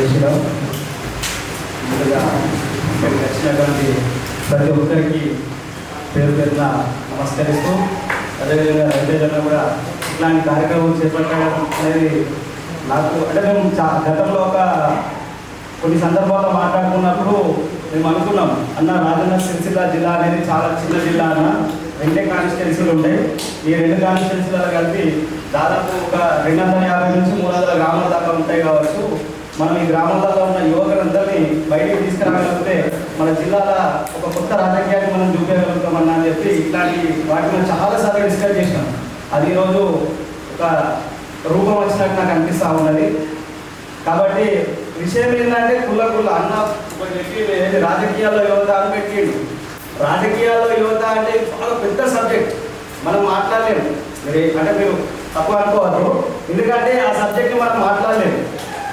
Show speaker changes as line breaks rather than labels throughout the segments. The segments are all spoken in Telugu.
చేసినాం. ముందుగా ఇక్కడికి వచ్చినటువంటి ప్రతి ఒక్కరికి పేరు పేరున నమస్కరిస్తూ, అదేవిధంగా రవితేజన్న కూడా ఇట్లాంటి కార్యక్రమం చేపట్టడం అనేది నాకు అంటే మేము గతంలో కొన్ని సందర్భాల్లో మాట్లాడుకున్నప్పుడు మేము అనుకున్నాం, అన్న రాజన్న సిరిసిల్ల జిల్లా అనేది చాలా చిన్న జిల్లా అన్న, 2 కాన్స్టిట్యున్సీలు ఉంటాయి. ఈ 2 కాన్స్టిట్యున్సీలలో కలిపి దాదాపు ఒక 250 నుంచి 300 గ్రామాల దాకా ఉంటాయి కావచ్చు. మనం ఈ గ్రామాలలో ఉన్న యువకులందరినీ బయటికి తీసుకురాగలిగితే మన జిల్లాలో ఒక కొత్త రాజకీయాన్ని మనం చూపించగలుగుతామన్నా అని చెప్పి ఇట్లాంటి వాటిని చాలాసార్లు డిస్కస్ చేసినాం. అది ఈరోజు ఒక రూపం వచ్చినట్టు నాకు అనిపిస్తూ ఉన్నది. కాబట్టి విషయం ఏంటంటే కుల్ల అన్న రాజకీయాల్లో యువత అని పెట్టిండు. రాజకీయాల్లో యువత అంటే చాలా పెద్ద సబ్జెక్ట్, మనం మాట్లాడలేము. అంటే మీరు తక్కువ అనుకోవద్దు, ఎందుకంటే ఆ సబ్జెక్ట్ని మనం మాట్లాడలేము.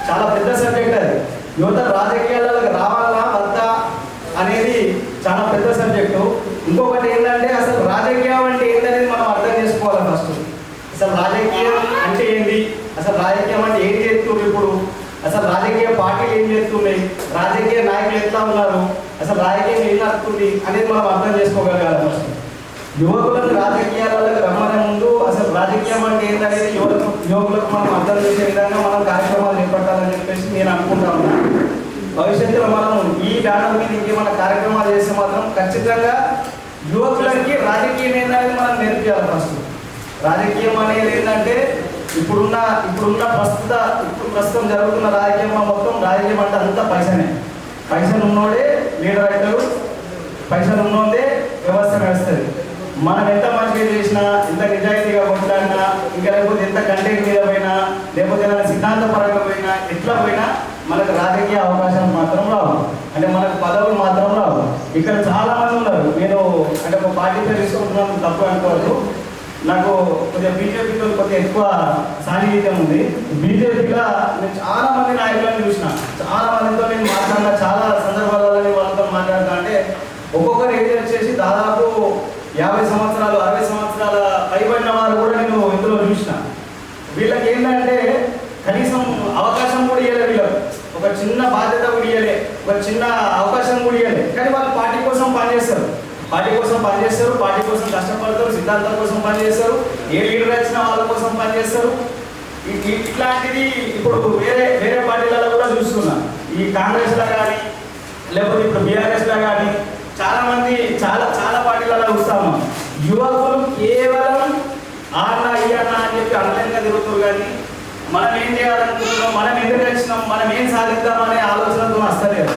చాలా పెద్ద సబ్జెక్ట్ అది. యువత రాజకీయాలకు రావాలా వద్దా అనేది చాలా పెద్ద సబ్జెక్టు. ఇంకొకటి ఏంటంటే అసలు రాజకీయం అంటే ఏంటనేది మనం అర్థం చేసుకోవాలి. ఫస్ట్ అసలు రాజకీయం అంటే ఏంటి, అసలు రాజకీయం అంటే ఏం చేస్తున్నారు, ఇప్పుడు అసలు రాజకీయ పార్టీలు ఏం చేస్తున్నాయి, రాజకీయ నాయకులు ఎట్లా ఉన్నారు, అసలు రాజకీయం ఏం నడుస్తుంది అనేది మనం అర్థం చేసుకోగలగాలి. ఫస్ట్ యువకులకు రాజకీయాలకు రమ్మనే ముందు అసలు రాజకీయం అంటే ఏంటనేది యువకులకు మనం అర్థం చేసే విధంగా మనం కార్యక్రమాలు చేపట్టాలని చెప్పేసి నేను అనుకుంటా ఉన్నాను. భవిష్యత్తులో మనం ఈ బ్యానర్ మీద ఇంకేమైనా కార్యక్రమాలు చేస్తే మాత్రం ఖచ్చితంగా యువకులకి రాజకీయం ఏంటనేది మనం నేర్పించాలి. ఫస్ట్ రాజకీయం అనేది ఏంటంటే ఇప్పుడున్న ప్రస్తుతం జరుగుతున్న రాజకీయం మొత్తం రాజకీయం అంటే అంతా పైసలు ఉన్నోడే లీడర్ అవుతాడు, పైసలు ఉన్నోడే వ్యవస్థ నడుస్తుంది. మనం ఎంత మంచిగా చేసినా, ఎంత నిజాయితీగా కొట్లాడినా, ఇంకా లేకపోతే ఎంత కంటెంట్ మీద పోయినా, లేకపోతే ఏదైనా సిద్ధాంతపరంగా పోయినా, ఎట్లా పోయినా మనకు రాజకీయ అవకాశాలు మాత్రం రావు, అంటే మనకు పదవులు మాత్రం రావు. ఇక్కడ చాలా మంది ఉన్నారు. నేను అంటే ఒక పార్టీ పేరు తీసుకుంటున్నాను, తప్పు అనుకోవద్దు. నాకు కొద్దిగా బీజేపీతో కొద్దిగా ఎక్కువ సాన్నిహిత్యం ఉంది. బీజేపీలో నేను చాలా మంది నాయకులను చూసిన, చాలా మందితో నేను మాట్లాడిన, చాలా సందర్భాలలో వాళ్ళతో మాట్లాడుతా. అంటే ఒక్కొక్కరు ఏజ్ వచ్చేసి దాదాపు 50 సంవత్సరాలు 60 సంవత్సరాల పైబడిన వారు కూడా నేను ఇందులో చూసిన. వీళ్ళకి ఏంటంటే కనీసం అవకాశం కూడా ఇవ్వలేదు, వీళ్ళకి ఒక చిన్న బాధ్యత కూడా ఇవ్వలే, ఒక చిన్న అవకాశం కూడా ఇవ్వలే. కానీ వాళ్ళు పార్టీ కోసం పనిచేస్తారు, పార్టీ కోసం కష్టపడతారు, సిద్ధాంతాల కోసం పనిచేస్తారు, ఏ లీడర్ వచ్చినా వాళ్ళ కోసం పనిచేస్తారు. ఇట్లాంటిది ఇప్పుడు వేరే పార్టీలలో కూడా చూస్తున్నా. ఈ కాంగ్రెస్లో కానీ లేకపోతే ఇప్పుడు బీఆర్ఎస్లో కానీ చాలా పార్టీలలో చూస్తాము. యువకులు కేవలం అన్న ఈ అన్న అని చెప్పి అందంగా తిరుగుతారు, కానీ మనం ఏం చేయాలనుకుంటున్నాం, మనం ఎందుకు వచ్చినాం, మనం ఏం సాధిద్దాం అనే ఆలోచనతో వస్తలేదు.